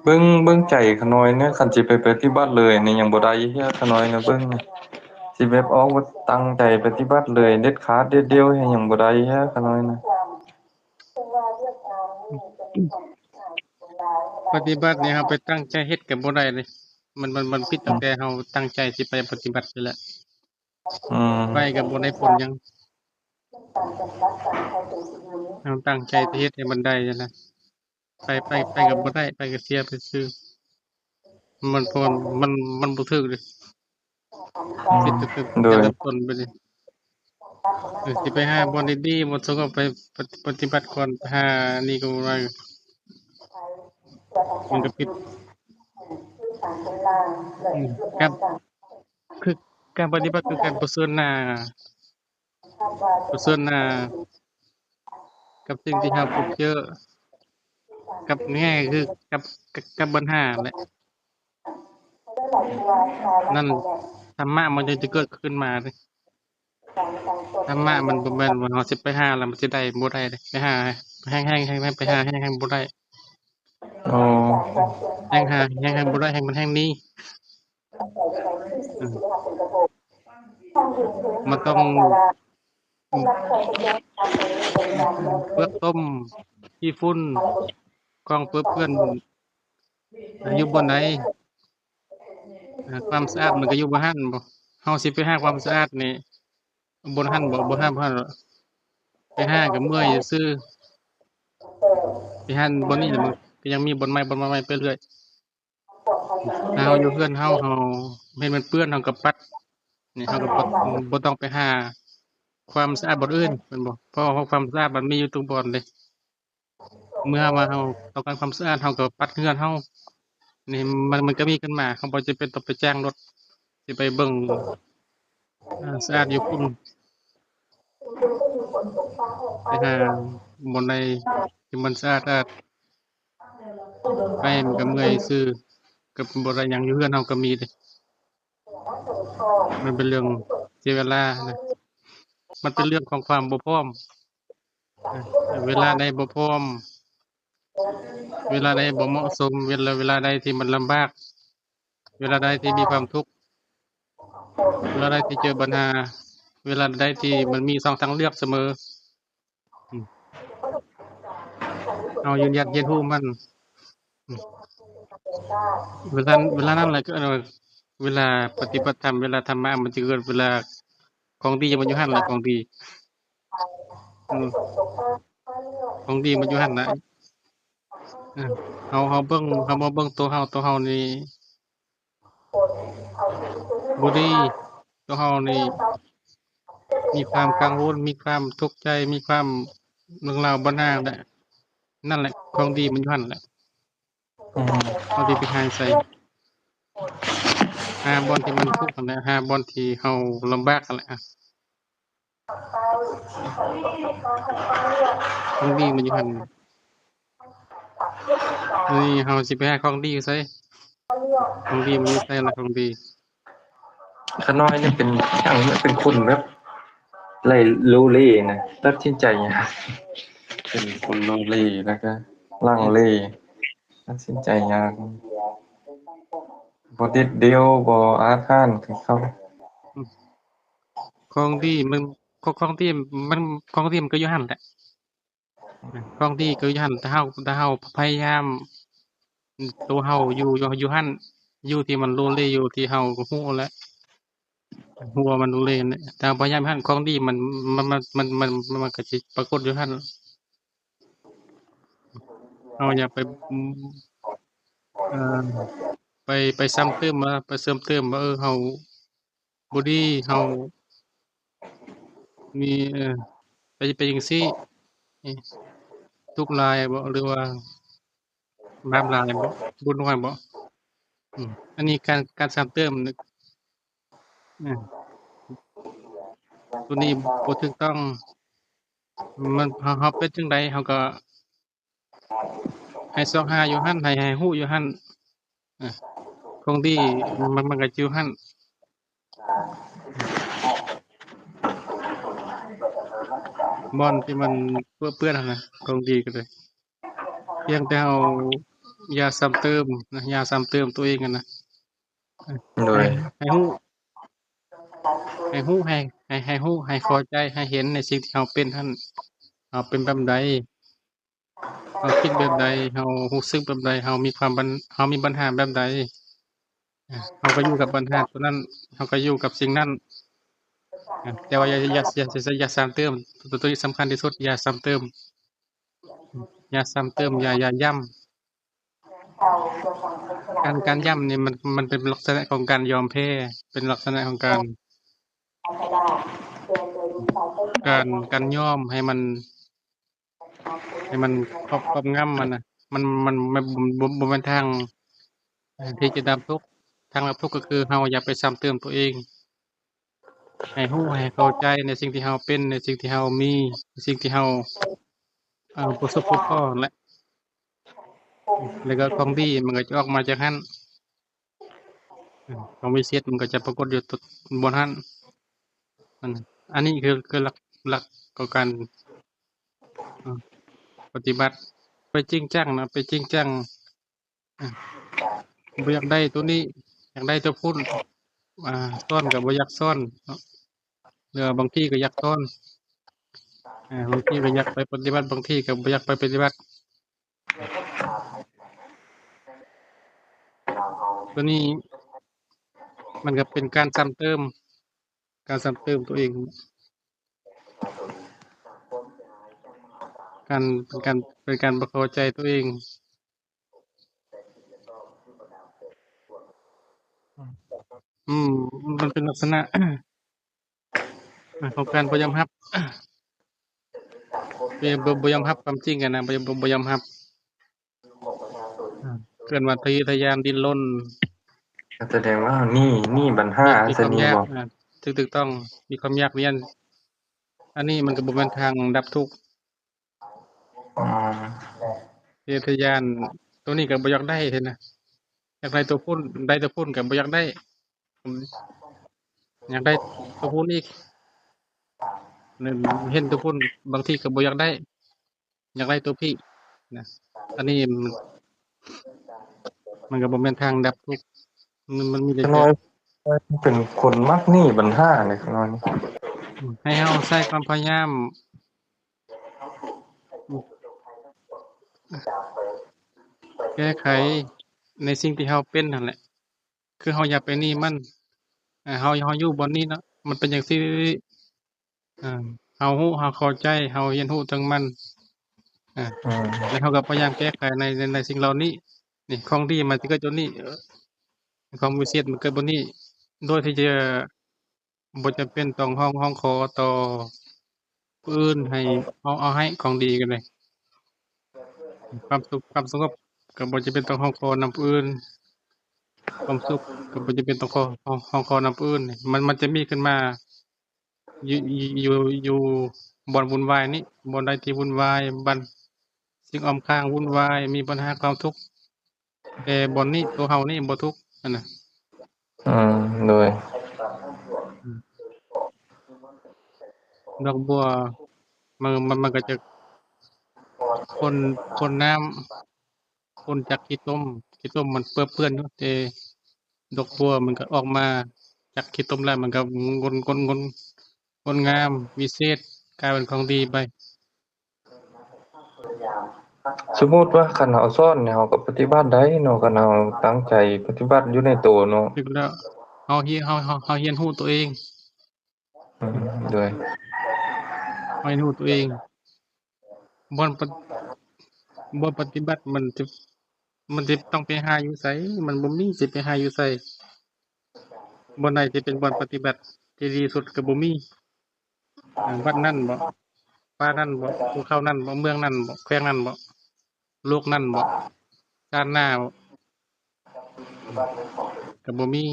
เบิ่งใจขาน้อยเนี่ยคันสิไปปฏิบัติเลยนี่ยังบ่ได้เฮียขาน้อยนะเบิ่งนี่สิแบบออกว่าตั้งใจปฏิบัติเลยเด็ดขาดเด็ดเดียวยังบ่ได้เฮียขาน้อยนะปฏิบัติเนี่ยเราไปตั้งใจเฮ็ดกับบ่ได้เลยมันผิดตั้งแต่เราตั้งใจสิไปปฏิบัตินี่แหละอืมไปกับบ่ได้ผลหยังเราตั้งใจสิเฮ็ดให้มันได้นั่นนะไปกับบ่ได้ไปกับเสียไปซื่อมันพรมันมันบ่ถึกเลยผิดโดยแต่เริ่มต้นไปเลยสิไปหาบ่ดีๆบ่สงบไปปฏิบัติก่อนไปหานี่ก็บ่ได้มันก็ผิดอืมการคือการปฏิบัติคือการเผชิญหน้ากับสิ่งที่เราพบเจอกับง่ายๆคือกับปัญหาแหละนั่นธรรมะมันจะเกิดขึ้นมาเลยธรรมะมันบ่แม่นว่าเราสิไปหาแล้วมันสิได้บ่ได้เดะไปหาแฮ่งๆๆไปหาแฮ่งๆบ่ได้อ๋อแฮ่งหาแฮ่งๆบ่ได้แฮ่งมันแฮ่งหนีอืมมันต้องอืมเปลือกต้มขี้ฝุ่นกองเปื้อเปื้อนอยู่บ่อนใดความสะอาดมันก็อยู่บ่หั้นบ่เฮาสิไปหาความสะอาดนี่บ่หั้นบ่หาบ่หั้นหรอกไปหาก็เมื่อยซื่อไปหาบ่นี้แล้วมันก็ยังมีบ่อนใหม่ไปเรื่อยถ้าเฮาอยู่เรือนเฮาเห็นมันเปื้อนเฮาก็ปัดนี่เฮาก็บ่ต้องไปหาความสะอาดบ่อนอื่นแม่นบ่เพราะว่าความสะอาดมันมีอยู่ทุกบ่อนเดะเมื่อว่าเฮาต้องการความสะอาดเฮาก็ปัดเรือนเฮานี่มันก็มีขึ้นมาเฮาบ่จำเป็นต้องไปจ้างรถสิไปเบิ่งสะอาดอยู่พุ่นไปหาบ่อนใดที่มันสะอาดไปมันก็เมื่อยซื่อก็บ่ได้หยังอยู่เรือนเฮาก็มีเดะมันเป็นเรื่องเสียเวลานะมันเป็นเรื่องของความบ่พร้อมเวลาใดบ่พร้อมเวลาใดบ่เหมาะสมเวลาใดที่มันลำบากเวลาใดที่มีความทุกข์เวลาใดที่เจอปัญหาเวลาใดที่มันมี2ทางเลือกเสมออืมเอายืนหยัดเยียดรู้มันอืมเวลานั้นแหละก็เวลาปฏิบัติธรรมเวลาธรรมะมันจะเกิดเวลาของดีมันอยู่หั่นแหละของดีอืมของดีมันอยู่หั่นน่ะเออเฮามาเบิ่งตัวเฮานี่บ่ดีตัวเฮานี่มีความกังวลมีความทุกข์ใจมีความเรื่องราวปัญหาแหละนั่นแหละของดีมันอยู่หั่นแหละอืมเอาดีไปหาใส่หาบ่อนที่มันทุกข์นั่นแหละหาบ่อนที่เฮาลำบากนั่นแหละของดีมันอยู่หั่นอันนี้เฮาสิไปหาของดีอยู่ไสของดีมันอยู่ไสล่ะของดีขาน้อยนี่เป็นช่างเป็นคนแบบไล่โลเลนะตัดสินใจยากเป็นคนโลเลแล้วก็ลังอืมเลตัดสินใจยากบ่เด็ดเดียวบ่อาถรรพ์คือเขาอืมของดีมันของดีมันของดีมันก็อยู่หั่นแหละของดีก็อยู่หั่นถ้าเฮาพยายามตัวเฮาอยู่หั่นอยู่ที่มันโลเลอยู่ที่เฮาฮู้แหละฮู้ว่ามันโลเลนั่นแหละแต่พยายามหั่นของดีมันก็สิปรากฏอยู่หั่นเราอย่าไปเอ่อไปซ้ำเติมว่าไปเสริมเติมว่าเฮาบ่ดีเฮามีไปจังซี่นี่ทุกข์หลายบ่หรือว่าบาปหลายบ่บุญน้อยบ่อันนี้การซ้ำเติมนึกอาตัวนี้บ่ถูกต้องมันเฮาเป็นจังใดเฮาก็ให้เสาะหาอยู่หั่นให้ฮู้อยู่หั่นอาของดีมันก็อยู่หั่นบ่อนที่มันเปื้อนๆนั่นน่ะของดีก็เลยเพียงแต่เฮา อย่าซ้ำเติมนะอย่าซ้ำเติมตัวเองอะนะโดให้ยให้ฮู้ให้ฮู้ให้ฮู้ให้เข้าใจให้เห็นในสิ่งที่เราเป็นหั่นเราเป็นแบบใดเราคิดแบบใดเรารู้สึกแบบใดเรามีปัญหาแบบใดเราก็อยู่กับปัญหาตัวนั้นเราก็อยู่กับสิ่งนั้นแต่ว่าอย่าซ้ำเติมตัวที่สำคัญที่สุดอย่าซ้ำเติมอย่าซ้ำเติมอย่าย้ำการย้ำนี่มันเป็นลักษณะของการยอมแพ้เป็นลักษณะของการยอมให้มันครอบงำมันน่ะมันบ่แม่นทางที่จะดับทุกข์ทางดับทุกข์ก็คือเราอย่าไปซ้ำเติมตัวเองให้รู้ให้เข้าใจในสิ่งที่เราเป็นในสิ่งที่เรามีในสิ่งที่เราประสบพบพ้อนั่นแหละแล้วก็ของดีมันก็จะออกมาจากหั้นของวิเศษมันก็จะปรากฏอยู่ตบนหั้นนั่นน่ะอันนี้คือหลักของการเอ่อปฏิบัติไปจริงจังนะไปจริงจังอาบ่อยากได้ตัวนี้อยากได้ตัวพุ่นซ่อนก็บ่อยากซ่อนเนาะหรือบางทีก็อยากซ่อนบางทีก็อยากไปปฏิบัติบางทีก็บ่อยากไปปฏิบัติตัวนี้มันก็เป็นการซ้ำเติมตัวเองเป็นการบ่เข้าใจตัวเองอืมมันเป็นลักษณะของการบ่ยอมรับบ่ยอมรับความจริงอะนะบ่ยอมรับเกินว่าทะเยอทะยานดิ้นรนก็แสดงว่านี่ปัญหามีความยากซะนี่บ่ถูกต้องมีความยากเย็นอันนี้มันก็บ่แม่นทางดับทุกข์อืมทะเยอทะยานตัวนี้ก็บ่อยากได้เห็นนะอยากได้ตัวพุ่นได้ตัวพุ่นก็บ่อยากได้อืมอยากได้ตัวพุ่นอีกนั่นเห็นตัวพุ่นบางทีก็บ่อยากได้อยากได้ตัวพี่นะอันนี้มันก็บ่แม่นทางดับทุกข์มันมีแต่จะขน้อยเป็นคนมักหนี้ปัญหาเนี่ยขน้อยนี่ให้เราใช้ความพยายามแก้ไขในสิ่งที่เราเป็นนั่นแหละคือเราอย่าไปนี่มันเราอยู่บอนนี้เนาะมันเป็นจั่งซี้เรารู้เราเข้าใจเราเรียนรู้ถึงมันอาอืมแล้วเราก็พยายามแก้ไขในสิ่งเหล่านี้นี่ของดีมันสิเกิดตัวนี้ความวิเศษมันเกิดบนนี้โดยที่จะบ่จำเป็นต้องร้องขอต่อผู้อื่นให้เอาให้ของดีก็ได้ความสุขความสงบก็บ่จำเป็นต้องร้องขอนำผู้อื่นความสุขก็บ่จำเป็นต้องร้องขอนำผู้อื่นนี่มันจะมีขึ้นมาอยู่บ่อนวุ่นวายนี้บ่อนใดที่วุ่นวายสิ่งอ้อมข้างวุ่นวายมีปัญหาความทุกข์แต่บ่อนนี้ตัวเรานี่บ่ทุกข์นั่นน่ะอืมโดยอืมดอกบัวมันก็จะพ่นน้ำพ่นจากขี้ต้มมันเปื้อนอยู่แต่ดอกบัวมันก็ออกมาจากขี้ต้มแล้วมันก็งดงามวิเศษกลายเป็นของดีไปสมมุติว่าคันเฮาสอนเนี่ยเฮาก็ปฏิบัติได้เนาะคันเฮาตั้งใจปฏิบัติอยู่ในตัวเนาะถึกแล้วเฮาเรียนรู้ตัวเองอืมโดยเรียนรู้ตัวเองบ่อนปบ่อนปฏิบัติมันสิต้องไปหาอยู่ไสมันบ่มีสิไปหาอยู่ไสบ่อนใดที่เป็นบ่อนปฏิบัติที่ดีสุดก็บ่มีวัดนั้นบ่ป่านั้นบ่ภูเขานั้นบ่เมืองนั้นบ่แขวงนั้นบ่โลกนั้นบ่ชาติหน้าบ่อืมก็บ่มี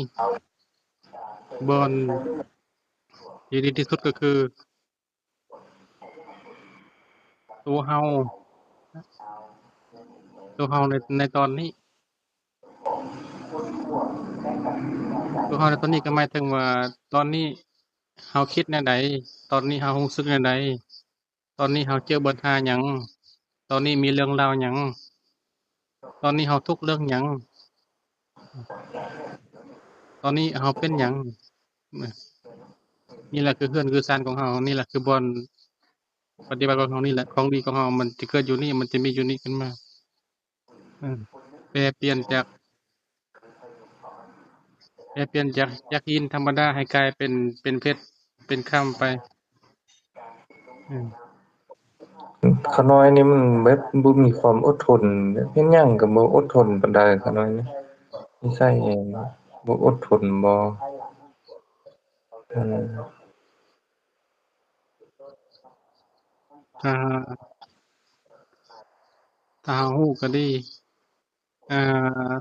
บ่อนที่ดีที่สุดก็คือตัวเราในตอนนี้ตัวเราในตอนนี้ก็หมายถึงว่าตอนนี้เราคิดแนวใดตอนนี้เรารู้สึกแนวใดตอนนี้เราเจอปัญหาหยังตอนนี้มีเรื่องราวหยัง ตอนนี้เฮาทุกข์เรื่องหยังตอนนี้เฮาเป็นหยังนี่แหละคือเฮือนคือศาลของเฮานี่แหละคือบ่อนปฏิบัติของเฮานี่แหละของดีของเฮามันจะเกิดอยู่นี่มันจะมีอยู่นี่ขึ้นมาอืมแปรเปลี่ยนจากหินธรรมดาให้กลายเป็นเพชรเป็นค่ำไปอืม ขาน้อยนี่มันแบบบ่มีความอดทนเฮ็ดหยังก็บ่อดทนปานใดขาน้อยนี่นิสัยเองบ่อดทนบ่อืม ถ้าถ้าเรารู้ก็ดี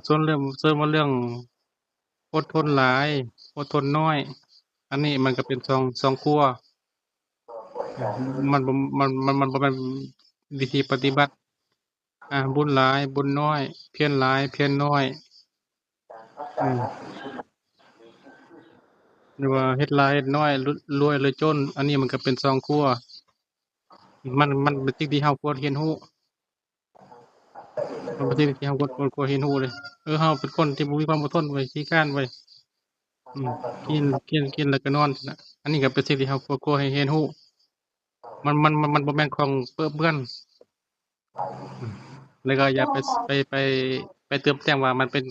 ส่วนว่าเรื่องอดทนหลายอดทนน้อยอันนี้มันก็เป็นสองขั้วมันบ่มันบ่แม่นวิธีปฏิบัติบุญหลายบุญน้อยเพียรหลายเพียรน้อยอืมหรือว่าเฮ็ดหลายเฮ็ดน้อยรวยหรือจนอันนี้มันก็เป็นสองขั้วมันเป็นสิ่งที่เราควรเรียนรู้มันเป็นสิ่งที่เราควรเรียนรู้เลยเราเป็นคนที่บ่มีความอดทนเว้ยขี้คร้านเว้ยอืมกินแล้วก็นอนนั่นน่ะอันนี้ก็เป็นสิ่งที่เราควรให้เรียนรู้มันบ่แม่นของเปื้อเปื้อนอืมแล้วก็อย่าไปเติมแต่งว่ามันเป็น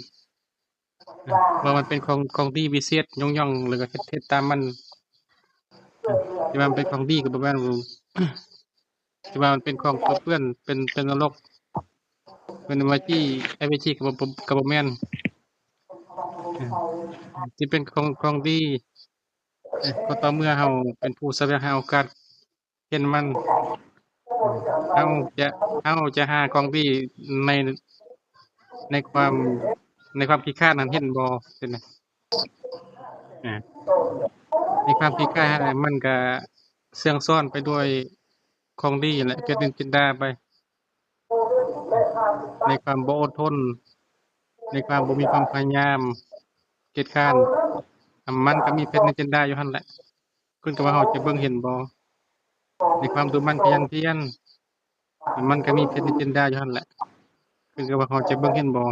ว่ามันเป็นของดีวิเศษยกย่องแล้วก็เฮ็ดตามมันที่ว่ามันเป็นของดีก็บ่แม่นที่ว่ามันเป็นของเปื้อเปื้อนเป็นนรกเป็นอเวจีก็บ่แม่นอืมที่เป็นของดีก็ต่อเมื่อเราเป็นผู้แสวงหาโอกาสเห็นมันอืมเราจะเราจะหาของดีในในความในความขี้คร้านนั้นเห็นบ่จังได๋อาในความขี้คร้านนั้นมันก็เสื่องซ้อนไปด้วยของดีนั่นแหละเพชรนินจินดาไปในความบ่อดทนในความบ่มีความพยายามเกียจคร้านมันก็มีเพชรนินจินดาอยู่หั่นแหละขึ้นกับว่าเราจะเบิ่งเห็นบ่ในความดูหมั่นขยันเพียรมันก็มีเพชรนินจินดาอยู่หั่นแหละขึ้นกับว่าเราจะเบิ่งเห็นบ่